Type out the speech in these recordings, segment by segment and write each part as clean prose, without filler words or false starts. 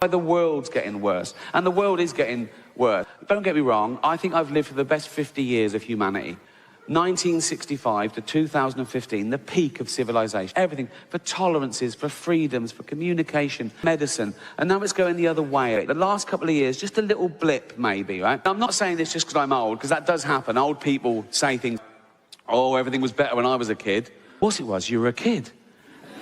The world's getting worse, and the world is getting worse. Don't get me wrong, I think I've lived for the best 50 years of humanity. 1965 to 2015, the peak of civilization. Everything, for tolerances, for freedoms, for communication, medicine, and now it's going the other way. The last couple of years, just a little blip maybe, right? I'm not saying this just because I'm old, because that does happen. Old people say things, oh, everything was better when I was a kid. Of course it was, you were a kid.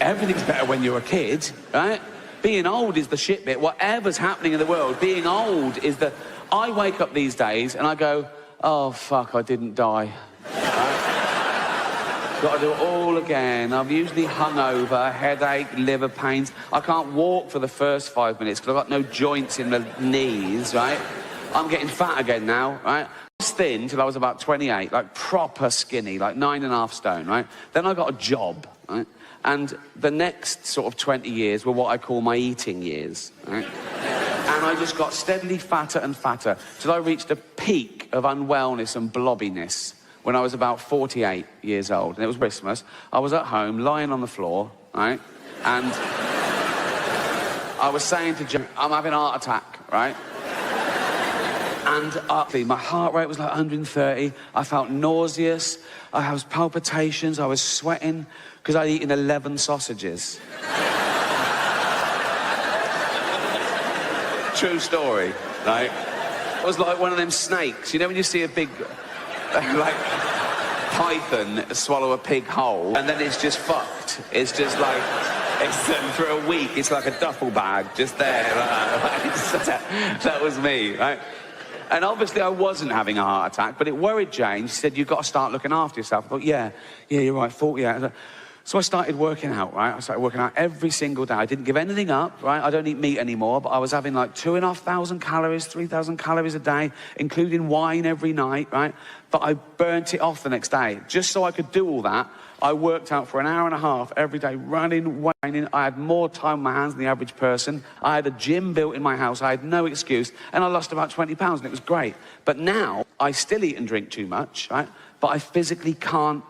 Everything's better when you're a kid, right? Being old is the shit bit. Whatever's happening in the world, being old is the... I wake up these days and I go, oh, fuck, I didn't die. Right? Got to do it all again. I'm usually hungover, headache, liver pains. I can't walk for the first 5 minutes because I've got no joints in the knees, right? I'm getting fat again now, right? I was thin till I was about 28, like proper skinny, like 9.5 stone, right? Then I got a job, right? And the next sort of 20 years were what I call my eating years, right? And I just got steadily fatter and fatter till I reached a peak of unwellness and blobbiness when I was about 48 years old. And it was Christmas. I was at home, lying on the floor, right? And I was saying to Joe, I'm having a heart attack, right? And my heart rate was like 130. I felt nauseous. I had palpitations. I was sweating because I'd eaten 11 sausages. True story, right? It was like one of them snakes. You know when you see a big, like, python swallow a pig whole, and then it's just fucked. It's just like, for a week, it's like a duffel bag, just there. That was me, right? And obviously I wasn't having a heart attack, but it worried Jane. She said, you've got to start looking after yourself. I thought, yeah, you're right, 48. So I started working out, right? I started working out every single day. I didn't give anything up, right? I don't eat meat anymore, but I was having like 2,500 calories, 3,000 calories a day, including wine every night, right? But I burnt it off the next day. Just so I could do all that, I worked out for an hour and a half every day, running, whining. I had more time on my hands than the average person. I had a gym built in my house. I had no excuse. And I lost about 20 pounds, and it was great. But now, I still eat and drink too much, right? But I physically can't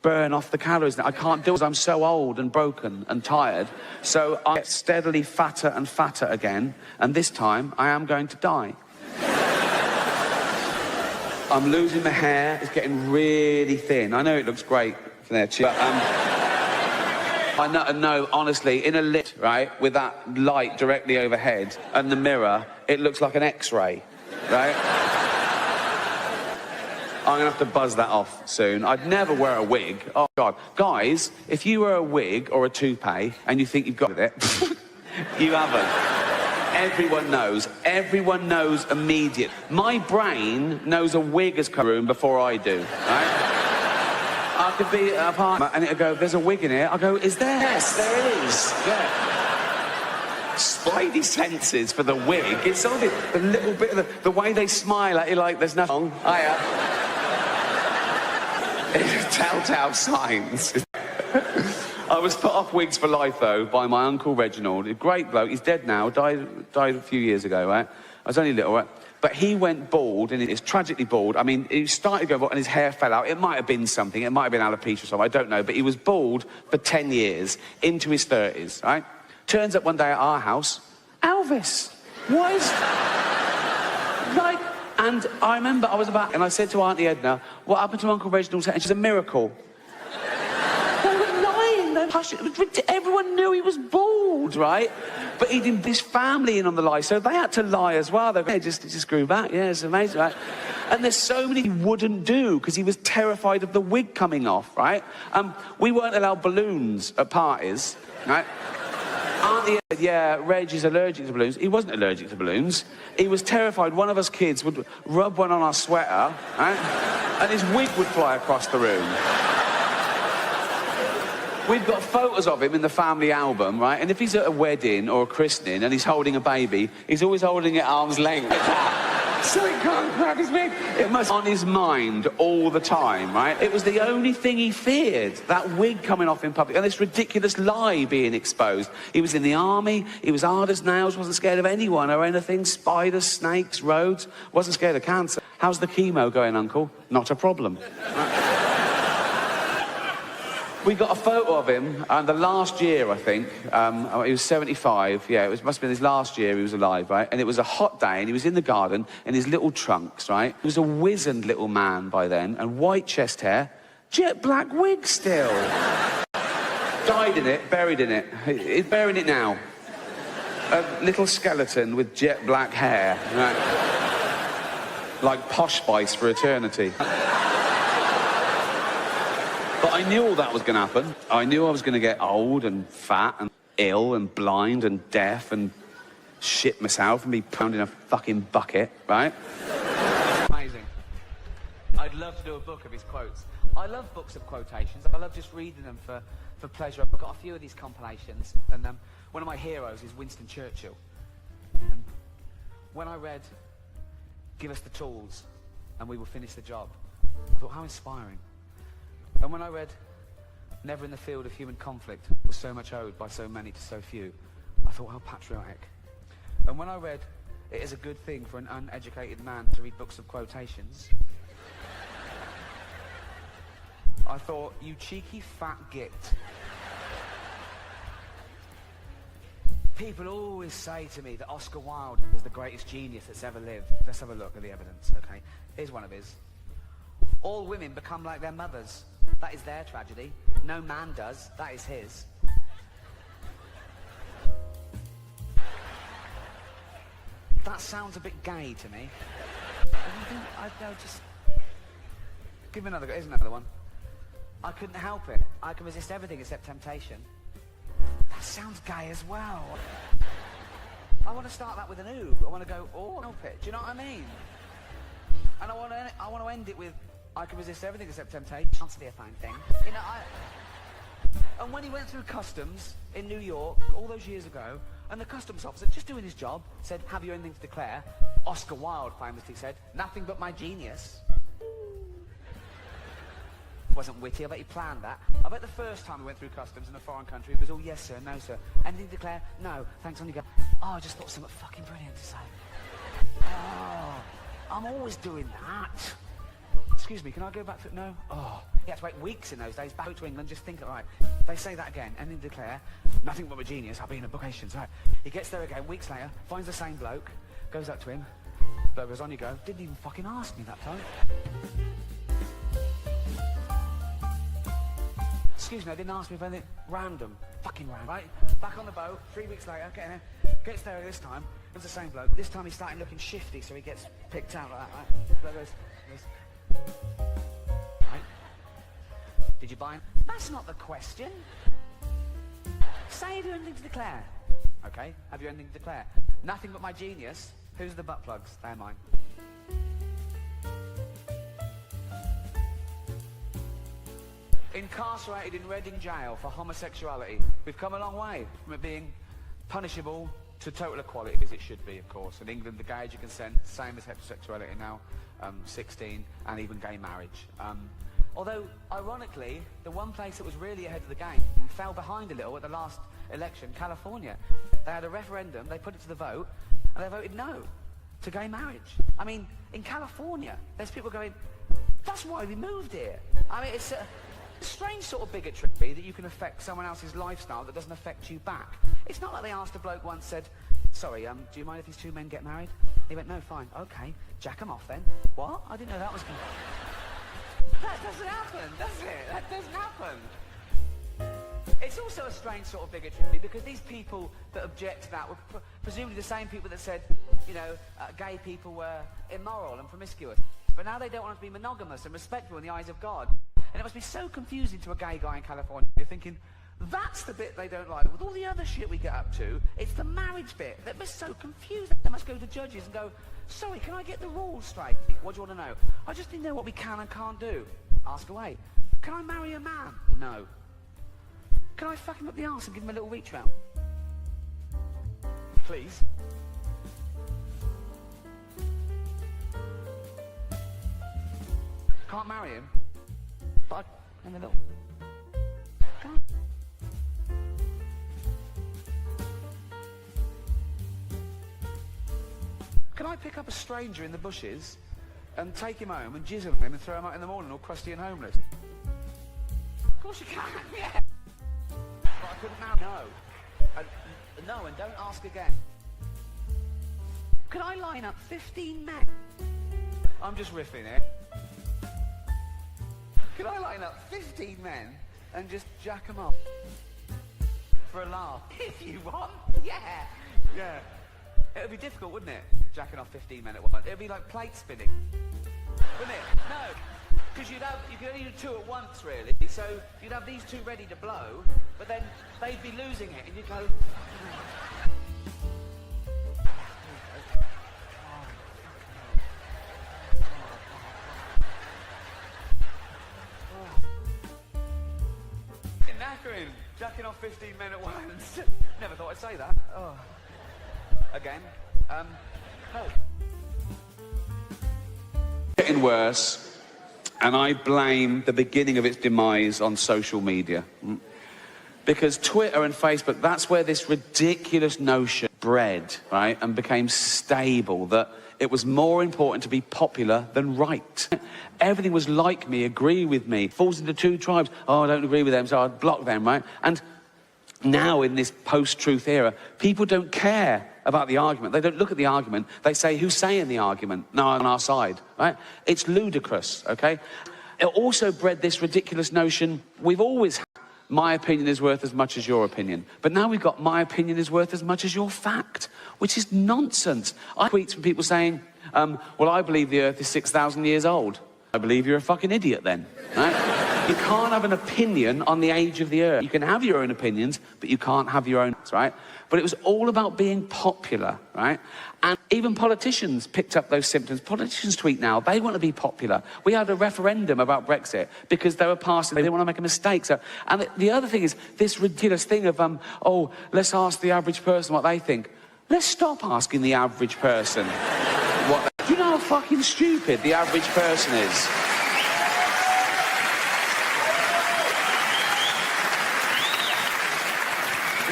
burn off the calories. I can't do it because I'm so old and broken and tired. So I get steadily fatter and fatter again. And this time, I am going to die. I'm losing my hair. It's getting really thin. I know it looks great from there, but I know, honestly, in a lit, right, with that light directly overhead and the mirror, it looks like an X-ray, right? I'm going to have to buzz that off soon. I'd never wear a wig. Oh, God. Guys, if you wear a wig or a toupee and you think you've got it, you haven't. Everyone knows. Everyone knows immediately. My brain knows a wig has come room before I do, right? I could be at a party and it'll go, there's a wig in here. I go, is there? Yes, there is. Yeah. Spidey senses for the wig. It's all the little bit of the way they smile at you like there's nothing wrong. Telltale signs. I was put off wigs for life, though, by my Uncle Reginald. A great bloke. He's dead now. Died a few years ago, right? I was only little, right? But he went bald, and he's tragically bald. I mean, he started going bald, and his hair fell out. It might have been something. It might have been alopecia or something. I don't know. But he was bald for 10 years, into his 30s, right? Turns up one day at our house, Elvis. What is... like... And I remember I was about... And I said to Auntie Edna, what happened to Uncle Reginald's hair? And she's a miracle. They were lying. They hushed it. Everyone knew he was bald, right? But he didn't... His family in on the lie, so they had to lie as well. They just grew back. Yeah, it's amazing, right? And there's so many he wouldn't do because he was terrified of the wig coming off, right? We weren't allowed balloons at parties, right? Auntie said, yeah, Reg is allergic to balloons. He wasn't allergic to balloons. He was terrified one of us kids would rub one on our sweater, right? And his wig would fly across the room. We've got photos of him in the family album, right? And if he's at a wedding or a christening and he's holding a baby, he's always holding it at arm's length. So he can't crack his wig. It must be on his mind all the time, right? It was the only thing he feared, that wig coming off in public, and this ridiculous lie being exposed. He was in the army, he was hard as nails, wasn't scared of anyone or anything, spiders, snakes, roads, wasn't scared of cancer. How's the chemo going, Uncle? Not a problem. We got a photo of him, and the last year, I think, he was 75, yeah, must have been his last year he was alive, right? And it was a hot day, and he was in the garden in his little trunks, right? He was a wizened little man by then, and white chest hair, jet black wig still. Died in it, buried in it. He's buried it now. A little skeleton with jet black hair, right? Like Posh Spice for eternity. But I knew all that was going to happen. I knew I was going to get old and fat and ill and blind and deaf and shit myself and be pounding a fucking bucket, right? Amazing. I'd love to do a book of his quotes. I love books of quotations. I love just reading them for pleasure. I've got a few of these compilations, and one of my heroes is Winston Churchill. And when I read "Give us the tools and we will finish the job," I thought, how inspiring. And when I read "Never in the field of human conflict was so much owed by so many to so few," I thought, how patriotic. And when I read "It is a good thing for an uneducated man to read books of quotations," I thought, you cheeky fat git. People always say to me that Oscar Wilde is the greatest genius that's ever lived. Let's have a look at the evidence, okay? Here's one of his. All women become like their mothers. That is their tragedy. No man does. That is his. That sounds a bit gay to me. I'll just... Give me another go. Here's another one. I couldn't help it. I can resist everything except temptation. That sounds gay as well. I want to start that with an ooh. I want to go, oh, help it. Do you know what I mean? And I want to end it with, I can resist everything except temptation. Chance to be a fine thing. You know, and when he went through customs in New York all those years ago, and the customs officer, just doing his job, said, have you anything to declare? Oscar Wilde famously said, nothing but my genius. Wasn't witty. I bet he planned that. I bet the first time we went through customs in a foreign country, it was all yes sir, no sir. Anything to declare? No. Thanks, on you go. Oh, I just thought of something fucking brilliant to say. Oh, I'm always doing that. Excuse me, can I go back to... No? Oh, you had to wait weeks in those days. Back to England, just think, right, they say that again, anything to declare? Nothing but a genius, I'll be in a vocations, right. He gets there again, weeks later, finds the same bloke, goes up to him, bloke goes, on you go, didn't even fucking ask me that time. Excuse me, I didn't ask me for anything. Random. Fucking random. Right? Back on the boat, 3 weeks later, gets there this time, it's the same bloke. This time he's starting looking shifty, so he gets picked out like that, right? Bloke goes, right? Did you buy him? That's not the question. Say have you anything to declare? Okay, have you anything to declare? Nothing but my genius. Who's the butt plugs? They're mine. Incarcerated in Reading jail for homosexuality. We've come a long way from it being punishable to total equality, as it should be, of course. In England, the age of consent, same as heterosexuality now, 16, and even gay marriage. Although, ironically, the one place that was really ahead of the game fell behind a little at the last election, California. They had a referendum, they put it to the vote, and they voted no to gay marriage. I mean, in California, there's people going, that's why we moved here. I mean, it's a strange sort of bigotry that you can affect someone else's lifestyle that doesn't affect you back. It's not like they asked a bloke once, said, sorry, do you mind if these two men get married? He went, no, fine, okay, jack them off then. What? I didn't know that was going to... That doesn't happen, does it? That doesn't happen. It's also a strange sort of bigotry because these people that object to that were presumably the same people that said, you know, gay people were immoral and promiscuous. But now they don't want to be monogamous and respectful in the eyes of God. And it must be so confusing to a gay guy in California. You're thinking, that's the bit they don't like. With all the other shit we get up to, it's the marriage bit that must so confusing. They must go to judges and go, sorry, can I get the rules straight? What do you want to know? I just need to know what we can and can't do. Ask away. Can I marry a man? No. Can I fuck him up the arse and give him a little reach round? Please. Can't marry him. But in the little... Can I pick up a stranger in the bushes and take him home and jizz on him and throw him out in the morning all crusty and homeless? Of course you can, yeah. But I couldn't marry. No, and don't ask again. Could I line up 15 men? I'm just riffing here. Could I line up 15 men and just jack them up? For a laugh. If you want, yeah. Yeah. It would be difficult, wouldn't it? Jacking off 15 men at once. It would be like plate spinning. Wouldn't it? No. Because you could only do 2 at once, really. So you'd have these 2 ready to blow, but then they'd be losing it, and you'd go... Knackering, jacking off 15 men at once. Never thought I'd say that. Oh. Again. No. Getting worse, and I blame the beginning of its demise on social media. Because Twitter and Facebook, that's where this ridiculous notion bred, right, and became stable, that it was more important to be popular than right. Everything was like me, agree with me, falls into 2 tribes. Oh, I don't agree with them, so I'd block them, right? And now, in this post-truth era, people don't care about the argument. They don't look at the argument. They say, who's saying the argument? No, on our side, right? It's ludicrous, okay? It also bred this ridiculous notion we've always had. My opinion is worth as much as your opinion. But now we've got my opinion is worth as much as your fact, which is nonsense. I tweet from people saying, well, I believe the Earth is 6,000 years old. I believe you're a fucking idiot then, right? You can't have an opinion on the age of the Earth. You can have your own opinions, but you can't have your own, right? But it was all about being popular, right? And even politicians picked up those symptoms. Politicians tweet now, they want to be popular. We had a referendum about Brexit because they were passing, they didn't want to make a mistake. So, and the other thing is this ridiculous thing of, oh, let's ask the average person what they think. Let's stop asking the average person what they... Do you know how fucking stupid the average person is?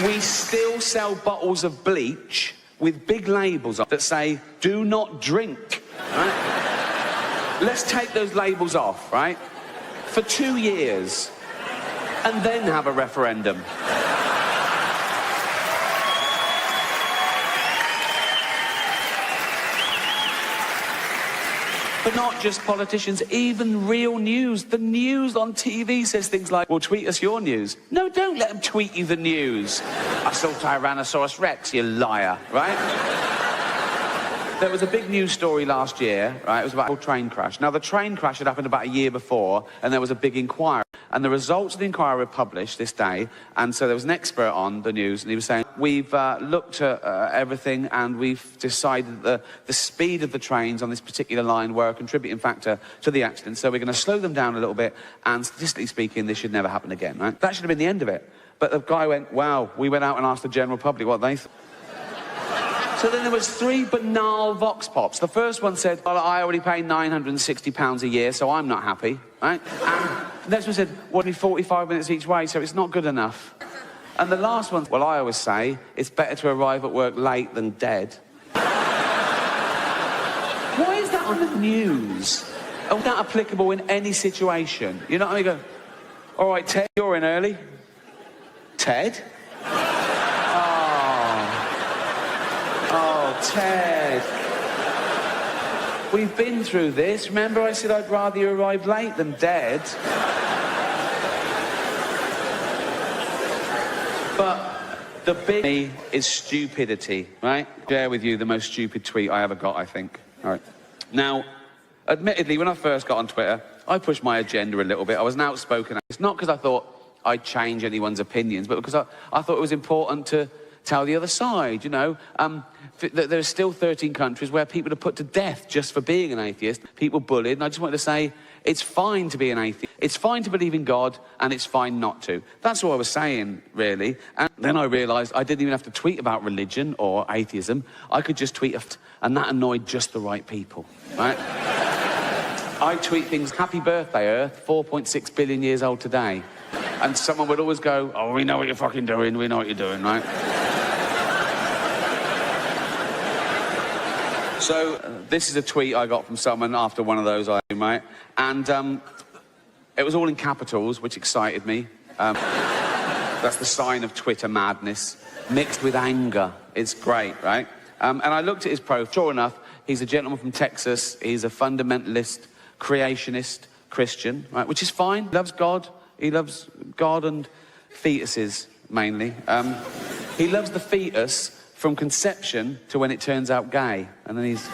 We still sell bottles of bleach with big labels that say, do not drink, right? Let's take those labels off, right? For 2 years, and then have a referendum. But not just politicians, even real news. The news on TV says things like, well, tweet us your news. No, don't let them tweet you the news. I saw Tyrannosaurus Rex, you liar, right? There was a big news story last year, right? It was about a train crash. Now, the train crash had happened about a year before, and there was a big inquiry. And the results of the inquiry were published this day, and so there was an expert on the news, and he was saying, we've looked at everything, and we've decided that the speed of the trains on this particular line were a contributing factor to the accident, so we're going to slow them down a little bit, and statistically speaking, this should never happen again, right? That should have been the end of it. But the guy went, wow, we went out and asked the general public what they thought. So then there was 3 banal vox pops. The first one said, well, I already pay £960 a year, so I'm not happy, right? And the next one said, well, only 45 minutes each way, so it's not good enough. And the last one, well, I always say, it's better to arrive at work late than dead. Why is that on the news? And not applicable in any situation? You know what I mean? Go, all right, Ted, you're in early. Ted? Oh, Ted. We've been through this. Remember I said I'd rather you arrive late than dead? But the big me is stupidity, right? Share with you the most stupid tweet I ever got, I think. All right. Now, admittedly, when I first got on Twitter, I pushed my agenda a little bit. I was an outspoken. It's not because I thought I'd change anyone's opinions, but because I thought it was important to tell the other side, you know. There are still 13 countries where people are put to death just for being an atheist. People bullied, and I just wanted to say, it's fine to be an atheist. It's fine to believe in God, and it's fine not to. That's what I was saying, really. And then I realised I didn't even have to tweet about religion or atheism. I could just tweet, and that annoyed just the right people, right? I tweet things, happy birthday, Earth, 4.6 billion years old today. And someone would always go, oh, we know what you're fucking doing, we know what you're doing, right? So, this is a tweet I got from someone after one of those, right? And It was all in capitals, which excited me. That's the sign of Twitter madness, mixed with anger. It's great, right? And I looked at his profile. Sure enough, he's a gentleman from Texas. He's a fundamentalist, creationist Christian, right? Which is fine. He loves God. He loves God and fetuses, mainly. He loves the fetus from conception to when it turns out gay. And then he's...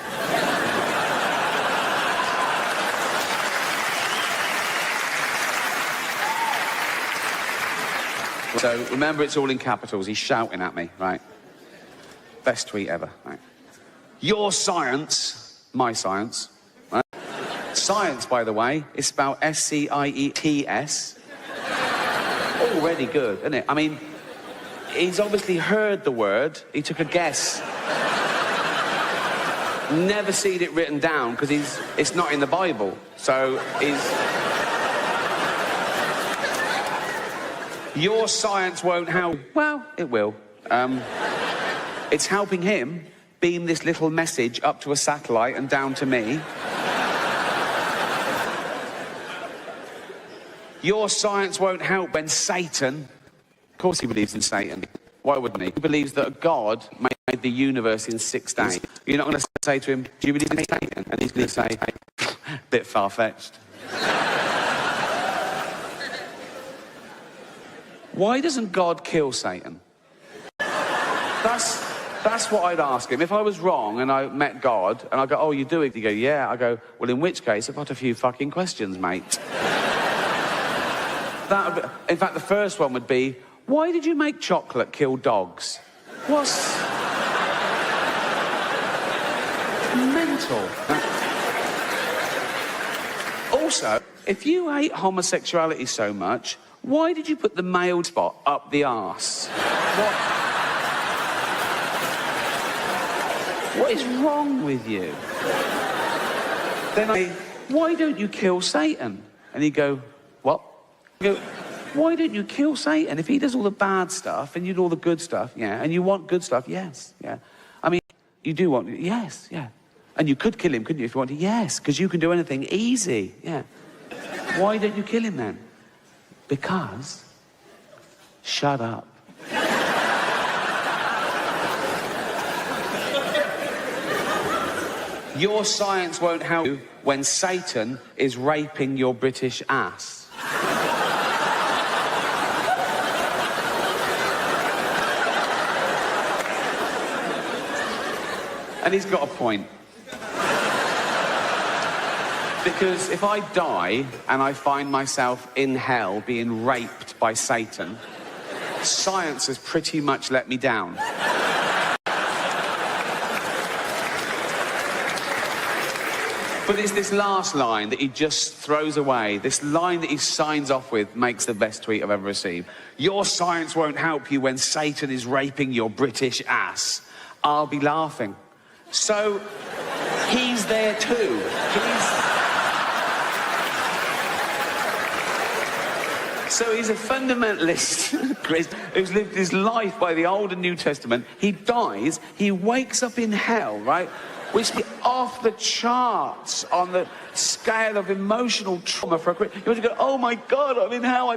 So, remember, it's all in capitals. He's shouting at me, right? Best tweet ever, right? Your science, my science, right? Science, by the way, is spelled S-C-I-E-T-S. Already good, isn't it? I mean, he's obviously heard the word. He took a guess. Never seen it written down, because it's not in the Bible. So, your science won't help. Well, it will. It's helping him beam this little message up to a satellite and down to me. Your science won't help when Satan... Of course he believes in Satan. Why wouldn't he? He believes that God made the universe in 6 days. You're not going to say to him, do you believe in Satan? And he's going to say, bit far-fetched. Why doesn't God kill Satan? That's what I'd ask him. If I was wrong and I met God and I go, oh, you do it? He'd go, yeah. I go, well, in which case, I've got a few fucking questions, mate. In fact, the first one would be, why did you make chocolate kill dogs? What's... mental. Also, if you hate homosexuality so much, why did you put the male spot up the arse? What is wrong with you? Then why don't you kill Satan? And he'd go, what? I go, why don't you kill Satan? If he does all the bad stuff and you do all the good stuff, yeah, and you want good stuff, yes, yeah. I mean, you do want, yes, yeah. And you could kill him, couldn't you, if you wanted? Yes, because you can do anything easy, yeah. Why don't you kill him then? Because... shut up. Your science won't help you when Satan is raping your British ass. And he's got a point. Because if I die and I find myself in hell being raped by Satan, science has pretty much let me down. But it's this last line that he just throws away. This line that he signs off with makes the best tweet I've ever received. Your science won't help you when Satan is raping your British ass. I'll be laughing. So, he's there too. So he's a fundamentalist who's lived his life by the Old and New Testament. He dies, he wakes up in hell, right? Which is off the charts on the scale of emotional trauma for a Christian. You want to go, oh my God, I'm in hell.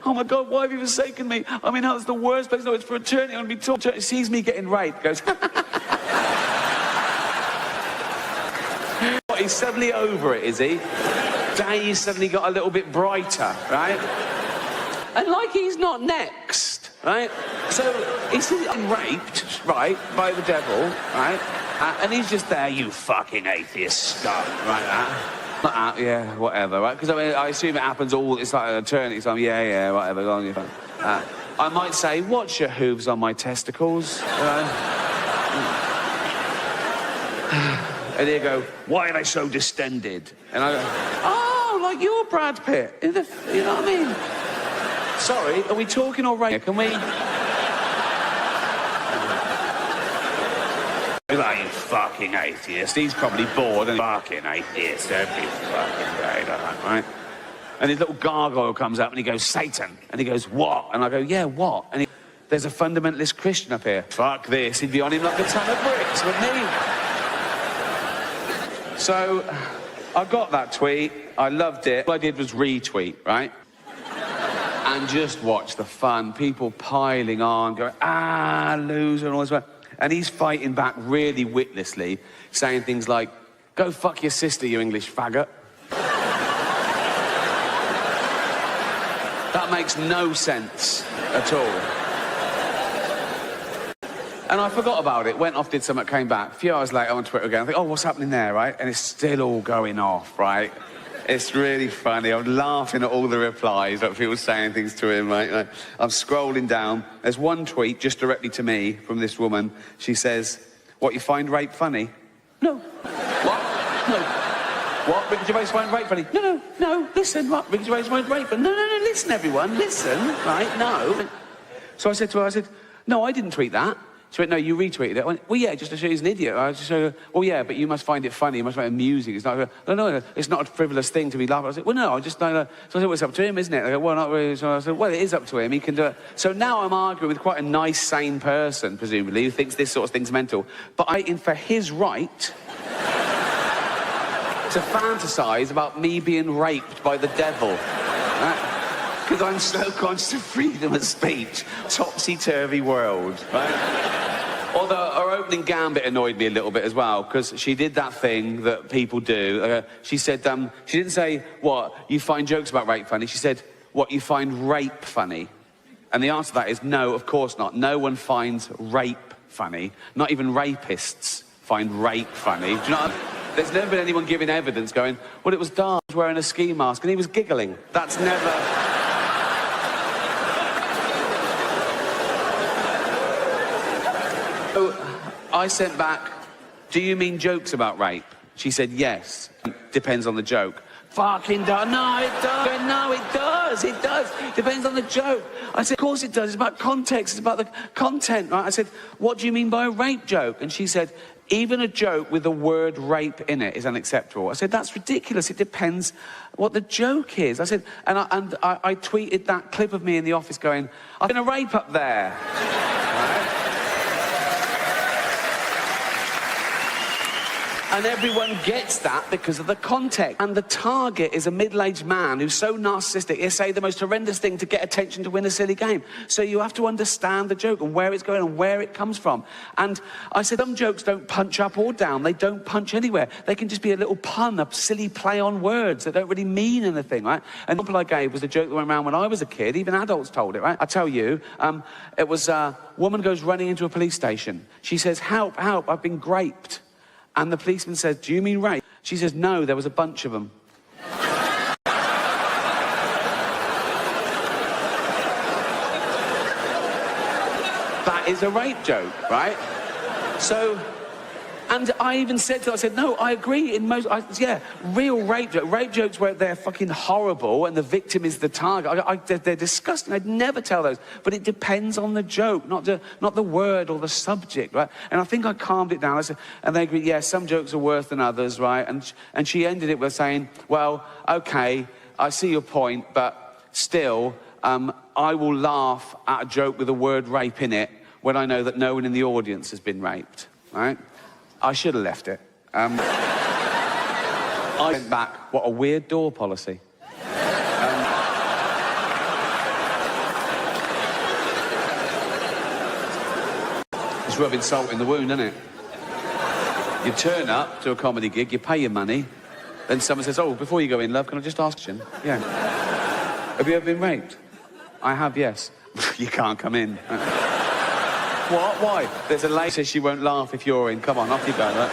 Oh my God, why have you forsaken me? I'm in hell, it's the worst place. No, it's for eternity. I'm going to be tortured. He sees me getting raped, goes, he's suddenly over it, is he? Days suddenly got a little bit brighter, right? And like he's not next, right? So he's getting raped, right, by the devil, right? And he's just there, you fucking atheist scum, right? Yeah, whatever, right? Because I mean, I assume it happens all, it's like an eternity, so yeah, whatever, go on your phone. I might say, watch your hooves on my testicles, And he'll go, why are they so distended? And I go, oh, like you're Brad Pitt. You know what I mean? Sorry, are we talking already? Can we... Like, you fucking atheist. He's probably bored and fucking atheist every fucking day, right? And his little gargoyle comes up and he goes, Satan. And he goes, what? And I go, yeah, what? And there's a fundamentalist Christian up here. Fuck this. He'd be on him like a ton of bricks, wouldn't he? So, I got that tweet. I loved it. All I did was retweet, right? And just watch the fun. People piling on, going, loser, and all this. And he's fighting back really witlessly, saying things like, go fuck your sister, you English faggot. That makes no sense at all. And I forgot about it, went off, did something, came back. A few hours later on Twitter again, I think, oh, what's happening there, right? And it's still all going off, right? It's really funny. I'm laughing at all the replies, like people saying things to him, right? Like, I'm scrolling down. There's one tweet just directly to me from this woman. She says, what, you find rape funny? No. What? No. What? Ricky Gervais find rape funny? No. Listen, what? Ricky Gervais find rape funny? No. Listen, everyone. Listen, right? No. So I said to her, no, I didn't tweet that. She went, no, you retweeted it. I went, well, yeah, just to show you he's an idiot. I just said, well, yeah, but you must find it funny. You must find it amusing. It's not, no, it's not a frivolous thing to be laughing. I said, well, no, I just, so I said, well, it's up to him, isn't it? They go, well, not really. So I said, well, it is up to him. He can do it. So now I'm arguing with quite a nice, sane person, presumably, who thinks this sort of thing's mental. But I'm fighting for his right to fantasize about me being raped by the devil. Right? Because I'm so conscious of freedom of speech. Topsy-turvy world, right? Although her opening gambit annoyed me a little bit as well, because she did that thing that people do. She said, she didn't say, what, you find jokes about rape funny. She said, what, you find rape funny? And the answer to that is no, of course not. No one finds rape funny. Not even rapists find rape funny. Do you know what I mean? There's never been anyone giving evidence going, well, it was Dar wearing a ski mask and he was giggling. That's never... So I sent back, do you mean jokes about rape? She said, yes. Depends on the joke. Fucking does. No, it does. No, it does. It does. Depends on the joke. I said, of course it does. It's about context. It's about the content, right? I said, what do you mean by a rape joke? And she said, even a joke with the word rape in it is unacceptable. I said, that's ridiculous. It depends what the joke is. I said, and I tweeted that clip of me in the office going, I've been a rape up there. Right? And everyone gets that because of the context. And the target is a middle-aged man who's so narcissistic, he'll say the most horrendous thing to get attention to win a silly game. So you have to understand the joke and where it's going and where it comes from. And I said, some jokes don't punch up or down. They don't punch anywhere. They can just be a little pun, a silly play on words that don't really mean anything, right? And the example I gave was a joke that went around when I was a kid. Even adults told it, right? I tell you, it was a woman goes running into a police station. She says, help, help, I've been raped. And the policeman says, do you mean rape? She says, no, there was a bunch of them. That is a rape joke, right? So, and I even said to her, I said, no, I agree in most, yeah, real rape jokes where they're fucking horrible and the victim is the target. They're disgusting. I'd never tell those. But it depends on the joke, not the word or the subject, right? And I think I calmed it down. I said, and they agreed, yeah, some jokes are worse than others, right? And she ended it with saying, well, okay, I see your point, but still, I will laugh at a joke with the word rape in it when I know that no one in the audience has been raped, right? I should have left it. I went back, what a weird door policy. It's rubbing salt in the wound, isn't it? You turn up to a comedy gig, you pay your money, then someone says, oh, before you go in, love, can I just ask you? Yeah. Have you ever been raped? I have, yes. You can't come in. What? Why? There's a lady who says she won't laugh if you're in. Come on, off you go, right?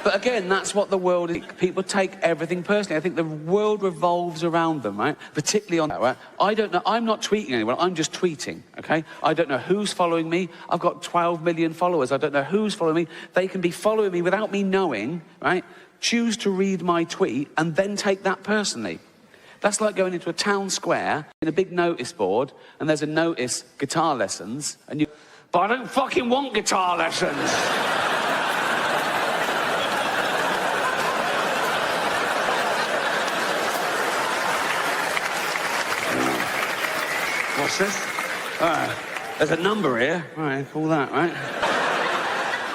But again, that's what the world is. People take everything personally. I think the world revolves around them, right? Particularly on that, right? I don't know. I'm not tweeting anyone. I'm just tweeting, okay? I don't know who's following me. I've got 12 million followers. I don't know who's following me. They can be following me without me knowing, right? Choose to read my tweet and then take that personally. That's like going into a town square in a big notice board and there's a notice, guitar lessons, and you... But I don't fucking want guitar lessons! What's this? There's a number here. All right, call that, right?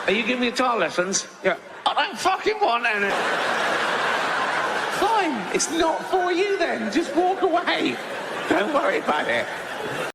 Are you giving me guitar lessons? Yeah. I don't fucking want any. Fine, it's not for you then. Just walk away. Don't worry about it.